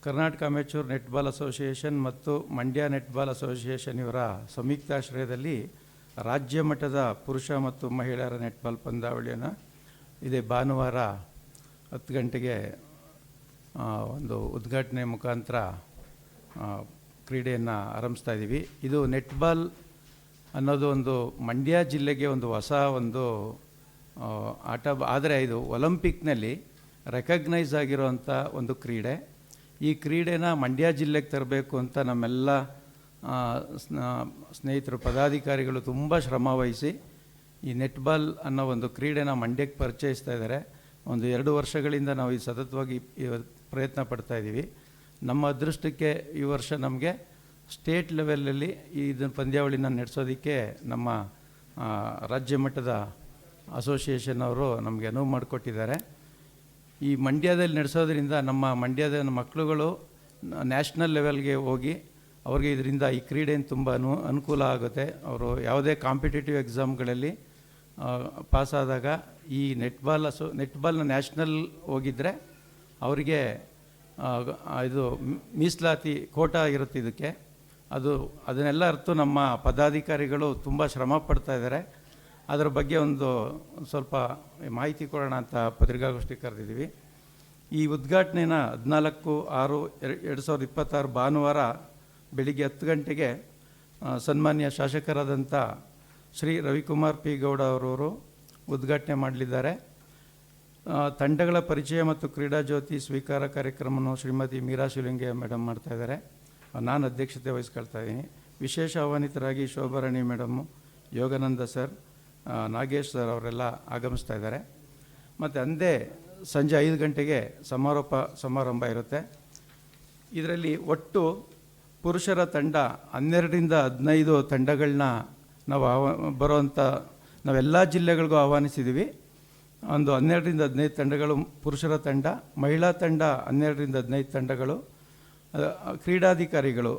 Karnataka amateur netball association ಮತ್ತು Mandya netball association ಇವರ ಸಂಯುಕ್ತಾಶ್ರಯದಲ್ಲಿ ರಾಜ್ಯ ಮಟ್ಟದ ಪುರುಷ ಮತ್ತು ಮಹಿಳೆಯರ ನೆಟ್ಬಾಲ್ ಪಂದ್ಯಾವಳಿಯನ್ನು ಇದೇ ಭಾನುವಾರ 10 ಗಂಟೆಗೆ ಒಂದು ಉದ್ಘಾಟನೆ ಮುಖಾಂತರ ಕ್ರೀಡೆಯನ್ನು ಆರಂಭಿಸ್ತಾ ಇದ್ದೀವಿ. ಇದು ನೆಟ್ಬಾಲ್ ಅನ್ನೋದು ಒಂದು ಮಂಡ್ಯ ಜಿಲ್ಲೆಗೆ ಒಂದು ಹೊಸ ಒಂದು ಆಟ, ಆದರೆ ಇದು ಒಲಿಂಪಿಕ್ನಲ್ಲಿ ರೆಕಗ್ನೈಸ್ ಆಗಿರೋವಂಥ ಒಂದು ಕ್ರೀಡೆ. ಈ ಕ್ರೀಡೆನ ಮಂಡ್ಯ ಜಿಲ್ಲೆಗೆ ತರಬೇಕು ಅಂತ ನಮ್ಮೆಲ್ಲ ಸ್ನೇಹಿತರು ಪದಾಧಿಕಾರಿಗಳು ತುಂಬ ಶ್ರಮ ವಹಿಸಿ ಈ ನೆಟ್ಬಾಲ್ ಅನ್ನೋ ಒಂದು ಕ್ರೀಡೆನ ಮಂಡ್ಯಕ್ಕೆ ಪರಿಚಯಿಸ್ತಾ ಇದ್ದಾರೆ. ಒಂದು 2 ವರ್ಷಗಳಿಂದ ನಾವು ಈ ಸತತವಾಗಿ ಪ್ರಯತ್ನ ಪಡ್ತಾ ಇದ್ದೀವಿ. ನಮ್ಮ ಅದೃಷ್ಟಕ್ಕೆ ಈ ವರ್ಷ ನಮಗೆ ಸ್ಟೇಟ್ ಲೆವೆಲಲ್ಲಿ ಇದನ್ನು ಪಂದ್ಯಾವಳಿನ ನಡೆಸೋದಕ್ಕೆ ನಮ್ಮ ರಾಜ್ಯ ಮಟ್ಟದ ಅಸೋಸಿಯೇಷನ್ ಅವರು ನಮಗೆ ಅನುವು ಮಾಡಿಕೊಟ್ಟಿದ್ದಾರೆ. ಈ ಮಂಡ್ಯದಲ್ಲಿ ನಡೆಸೋದ್ರಿಂದ ನಮ್ಮ ಮಂಡ್ಯದ ಮಕ್ಕಳುಗಳು ನ್ಯಾಷನಲ್ ಲೆವೆಲ್ಗೆ ಹೋಗಿ ಅವ್ರಿಗೆ ಇದರಿಂದ ಈ ಕ್ರೀಡೆಯಿಂದ ತುಂಬ ಅನುಕೂಲ ಆಗುತ್ತೆ. ಅವರು ಯಾವುದೇ ಕಾಂಪಿಟೇಟಿವ್ ಎಕ್ಸಾಮ್ಗಳಲ್ಲಿ ಪಾಸಾದಾಗ ಈ ನೆಟ್ಬಾಲ್ನ ನ್ಯಾಷನಲ್ ಹೋಗಿದ್ದರೆ ಅವರಿಗೆ ಇದು ಮೀಸಲಾತಿ ಕೋಟಾ ಇರುತ್ತೆ ಇದಕ್ಕೆ. ಅದನ್ನೆಲ್ಲ ಅರ್ಥ ನಮ್ಮ ಪದಾಧಿಕಾರಿಗಳು ತುಂಬ ಶ್ರಮ ಪಡ್ತಾ ಇದ್ದಾರೆ. ಅದರ ಬಗ್ಗೆ ಒಂದು ಸ್ವಲ್ಪ ಮಾಹಿತಿ ಕೊಡೋಣ ಅಂತ ಪತ್ರಿಕಾಗೋಷ್ಠಿ ಕರೆದಿದ್ದೀವಿ. ಈ ಉದ್ಘಾಟನೆನ 14/6/2026 ಭಾನುವಾರ ಬೆಳಿಗ್ಗೆ 10 ಗಂಟೆಗೆ ಸನ್ಮಾನ್ಯ ಶಾಸಕರಾದಂಥ ಶ್ರೀ ರವಿಕುಮಾರ್ ಪಿ ಗೌಡ ಅವರವರು ಉದ್ಘಾಟನೆ ಮಾಡಲಿದ್ದಾರೆ. ತಂಡಗಳ ಪರಿಚಯ ಮತ್ತು ಕ್ರೀಡಾ ಜ್ಯೋತಿ ಸ್ವೀಕಾರ ಕಾರ್ಯಕ್ರಮವನ್ನು ಶ್ರೀಮತಿ ಮೀರಾ ಶಿವಲಿಂಗೆ ಮೇಡಮ್ ಮಾಡ್ತಾಯಿದ್ದಾರೆ. ನಾನು ಅಧ್ಯಕ್ಷತೆ ವಹಿಸ್ಕೊಳ್ತಾ ಇದ್ದೀನಿ. ವಿಶೇಷ ಆಹ್ವಾನಿತರಾಗಿ Shobharani madam, Yogananda sir, Nagesh sir ಅವರೆಲ್ಲ ಆಗಮಿಸ್ತಾ ಇದ್ದಾರೆ. ಮತ್ತು ಅಂದೇ ಸಂಜೆ 5 ಗಂಟೆಗೆ ಸಮಾರಂಭ ಇರುತ್ತೆ. ಇದರಲ್ಲಿ ಒಟ್ಟು ಪುರುಷರ ತಂಡ 12ರಿಂದ 15 ತಂಡಗಳನ್ನ ನಾವು ಬರೋವಂಥ ನಾವೆಲ್ಲ ಜಿಲ್ಲೆಗಳಿಗೂ ಆಹ್ವಾನಿಸಿದ್ದೀವಿ. ಒಂದು 12ರಿಂದ 15 ತಂಡಗಳು ಪುರುಷರ ತಂಡ, ಮಹಿಳಾ ತಂಡ 12ರಿಂದ 15 ತಂಡಗಳು, ಕ್ರೀಡಾಧಿಕಾರಿಗಳು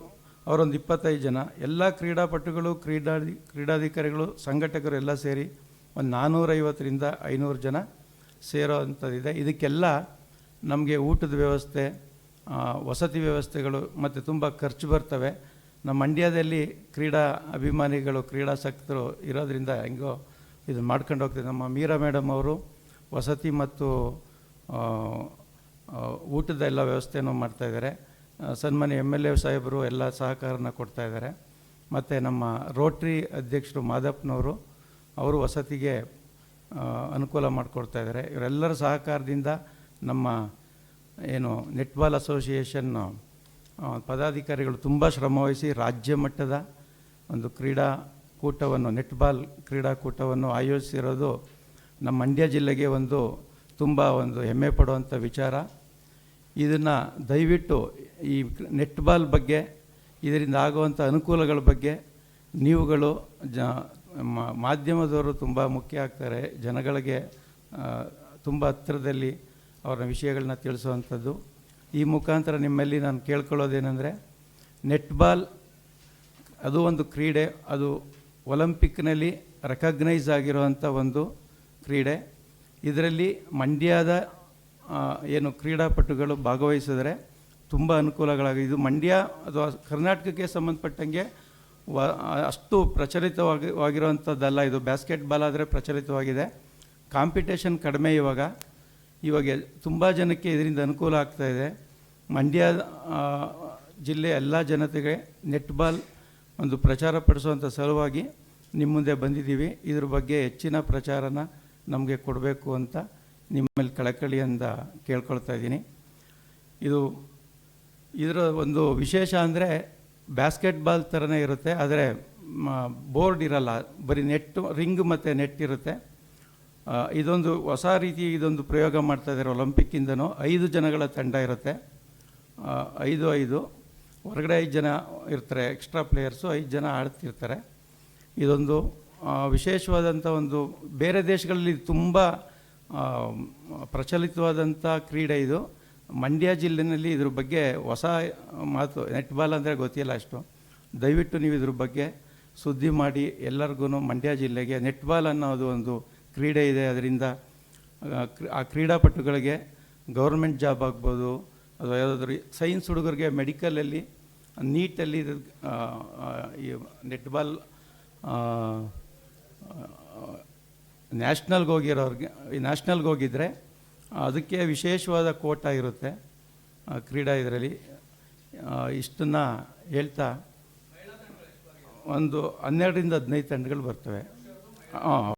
ಅವರೊಂದು 25 ಜನ, ಎಲ್ಲ ಕ್ರೀಡಾಪಟುಗಳು, ಕ್ರೀಡಾಧಿಕಾರಿಗಳು, ಸಂಘಟಕರು ಎಲ್ಲ ಸೇರಿ ಒಂದು 450ರಿಂದ 500 ಜನ ಸೇರೋ ಅಂಥದ್ದಿದೆ. ಇದಕ್ಕೆಲ್ಲ ನಮಗೆ ಊಟದ ವ್ಯವಸ್ಥೆ, ವಸತಿ ವ್ಯವಸ್ಥೆಗಳು ಮತ್ತು ತುಂಬ ಖರ್ಚು ಬರ್ತವೆ. ನಮ್ಮ ಮಂಡ್ಯದಲ್ಲಿ ಕ್ರೀಡಾ ಅಭಿಮಾನಿಗಳು, ಕ್ರೀಡಾಸಕ್ತರು ಇರೋದರಿಂದ ಹೆಂಗೋ ಇದನ್ನು ಮಾಡ್ಕೊಂಡು ಹೋಗ್ತೀವಿ. ನಮ್ಮ ಮೀರಾ ಮೇಡಮ್ ಅವರು ವಸತಿ ಮತ್ತು ಊಟದ ಎಲ್ಲ ವ್ಯವಸ್ಥೆಯನ್ನು ಮಾಡ್ತಾಯಿದ್ದಾರೆ. ಸನ್ಮಾನ್ಯ MLA ಸಾಹೇಬರು ಎಲ್ಲ ಸಹಕಾರನ ಕೊಡ್ತಾಯಿದ್ದಾರೆ. ಮತ್ತು ನಮ್ಮ ರೋಟ್ರಿ ಅಧ್ಯಕ್ಷರು ಮಾದಪ್ಪನವರು ಅವರು ವಸತಿಗೆ ಅನುಕೂಲ ಮಾಡಿಕೊಡ್ತಾಯಿದ್ದಾರೆ. ಇವರೆಲ್ಲರ ಸಹಕಾರದಿಂದ ನಮ್ಮ ಏನು ನೆಟ್ಬಾಲ್ ಅಸೋಸಿಯೇಷನ್ ಪದಾಧಿಕಾರಿಗಳು ತುಂಬ ಶ್ರಮವಹಿಸಿ ರಾಜ್ಯ ಮಟ್ಟದ ಒಂದು ಕ್ರೀಡಾಕೂಟವನ್ನು, ನೆಟ್ಬಾಲ್ ಕ್ರೀಡಾಕೂಟವನ್ನು ಆಯೋಜಿಸಿರೋದು ನಮ್ಮ ಮಂಡ್ಯ ಜಿಲ್ಲೆಗೆ ತುಂಬ ಹೆಮ್ಮೆ ಪಡುವಂಥ ವಿಚಾರ. ಇದನ್ನು ದಯವಿಟ್ಟು ಈ ನೆಟ್ಬಾಲ್ ಬಗ್ಗೆ, ಇದರಿಂದ ಆಗುವಂಥ ಅನುಕೂಲಗಳ ಬಗ್ಗೆ ನೀವುಗಳು ಮಾಧ್ಯಮದವರು ತುಂಬ ಮುಖ್ಯ ಆಗ್ತಾರೆ. ಜನಗಳಿಗೆ ತುಂಬ ಹತ್ತಿರದಲ್ಲಿ ಅವರ ವಿಷಯಗಳನ್ನ ತಿಳಿಸುವಂಥದ್ದು. ಈ ಮುಖಾಂತರ ನಿಮ್ಮಲ್ಲಿ ನಾನು ಕೇಳ್ಕೊಳ್ಳೋದೇನೆಂದರೆ, ನೆಟ್ಬಾಲ್ ಅದು ಒಂದು ಕ್ರೀಡೆ, ಅದು ಒಲಿಂಪಿಕ್ನಲ್ಲಿ ರೆಕಗ್ನೈಸ್ ಆಗಿರುವಂಥ ಒಂದು ಕ್ರೀಡೆ. ಇದರಲ್ಲಿ ಮಂಡ್ಯದ ಏನು ಕ್ರೀಡಾಪಟುಗಳು ಭಾಗವಹಿಸಿದರೆ ತುಂಬ ಅನುಕೂಲಗಳಾಗಿದೆ. ಇದು ಮಂಡ್ಯ ಅಥವಾ ಕರ್ನಾಟಕಕ್ಕೆ ಸಂಬಂಧಪಟ್ಟಂಗೆ ಅಷ್ಟು ಪ್ರಚಲಿತವಾಗಿರುವಂಥದ್ದಲ್ಲ. ಇದು ಬ್ಯಾಸ್ಕೆಟ್ಬಾಲ್ ಆದರೆ ಪ್ರಚಲಿತವಾಗಿದೆ. ಕಾಂಪಿಟೇಷನ್ ಕಡಿಮೆ. ಇವಾಗ ತುಂಬ ಜನಕ್ಕೆ ಇದರಿಂದ ಅನುಕೂಲ ಆಗ್ತಾಯಿದೆ. ಮಂಡ್ಯ ಜಿಲ್ಲೆ ಎಲ್ಲ ಜನತೆಗೆ ನೆಟ್ಬಾಲ್ ಒಂದು ಪ್ರಚಾರ ಪಡಿಸುವಂಥ ಸಲುವಾಗಿ ನಿಮ್ಮ ಮುಂದೆ ಬಂದಿದ್ದೀವಿ. ಇದ್ರ ಬಗ್ಗೆ ಹೆಚ್ಚಿನ ಪ್ರಚಾರನ ನಮಗೆ ಕೊಡಬೇಕು ಅಂತ ನಿಮ್ಮಲ್ಲಿ ಕಳಕಳಿಯಿಂದ ಕೇಳ್ಕೊಳ್ತಾ ಇದ್ದೀನಿ. ಇದರ ಒಂದು ವಿಶೇಷ ಅಂದರೆ ಬ್ಯಾಸ್ಕೆಟ್ಬಾಲ್ ಥರನೇ ಇರುತ್ತೆ, ಆದರೆ ಬೋರ್ಡ್ ಇರಲ್ಲ, ಬರೀ ರಿಂಗ್ ಮತ್ತು ನೆಟ್ ಇರುತ್ತೆ. ಇದೊಂದು ಹೊಸ ರೀತಿ ಇದೊಂದು ಪ್ರಯೋಗ ಮಾಡ್ತಾಯಿದ್ದಾರೆ ಒಲಿಂಪಿಕ್ಕಿಂದನೂ. 5 ಜನಗಳ ತಂಡ ಇರುತ್ತೆ, 5 ಹೊರಗಡೆ 5 ಜನ ಇರ್ತಾರೆ, ಎಕ್ಸ್ಟ್ರಾ ಪ್ಲೇಯರ್ಸು 5 ಜನ ಆಡ್ತಿರ್ತಾರೆ. ಇದೊಂದು ವಿಶೇಷವಾದಂಥ ಒಂದು ಬೇರೆ ದೇಶಗಳಲ್ಲಿ ತುಂಬ ಪ್ರಚಲಿತವಾದಂಥ ಕ್ರೀಡೆ ಇದು. ಮಂಡ್ಯ ಜಿಲ್ಲೆಯಲ್ಲಿ ಇದ್ರ ಬಗ್ಗೆ ಹೊಸ ಮಾತು, ನೆಟ್ಬಾಲ್ ಅಂದರೆ ಗೊತ್ತಿಲ್ಲ ಅಷ್ಟು. ದಯವಿಟ್ಟು ನೀವು ಇದ್ರ ಬಗ್ಗೆ ಸುದ್ದಿ ಮಾಡಿ ಎಲ್ಲರಿಗೂ ಮಂಡ್ಯ ಜಿಲ್ಲೆಗೆ ನೆಟ್ಬಾಲ್ ಅನ್ನೋದು ಒಂದು ಕ್ರೀಡೆ ಇದೆ. ಅದರಿಂದ ಆ ಕ್ರೀಡಾಪಟುಗಳಿಗೆ ಗೌರ್ಮೆಂಟ್ ಜಾಬ್ ಆಗ್ಬೋದು, ಅಥವಾ ಯಾವುದಾದ್ರೂ ಸೈನ್ಸ್ ಹುಡುಗರಿಗೆ ಮೆಡಿಕಲಲ್ಲಿ ನೀಟಲ್ಲಿ ಈ ನೆಟ್ಬಾಲ್ ನ್ಯಾಷನಲ್ಗೆ ಹೋಗಿದ್ದರೆ ಅದಕ್ಕೆ ವಿಶೇಷವಾದ ಕೋಟ ಇರುತ್ತೆ ಕ್ರೀಡಾ ಇದರಲ್ಲಿ. ಇಷ್ಟನ್ನು ಹೇಳ್ತಾ ಒಂದು 12ರಿಂದ 15 ತಂಡಗಳು ಬರ್ತವೆ. ಹಾಂ.